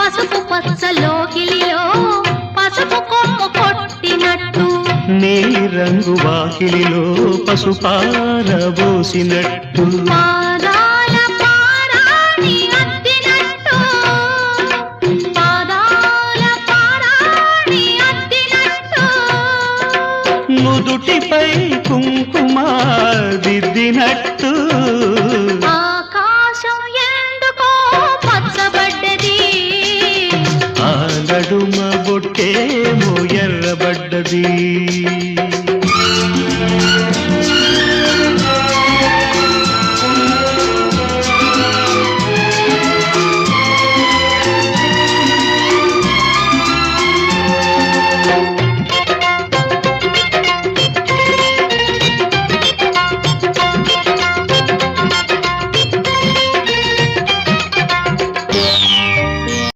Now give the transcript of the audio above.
పసుపు పచ్చలోకిలిలో పసుపు కొమ్ము కొట్టినట్టు నీలి రంగు వాకిలిలో పసుపారబోసినట్టు పాదాల పారాణి అద్దినట్టు పాదాల పారాణి అద్దినట్టు నుదుటిపై కుంకుమ దిద్దినట్టు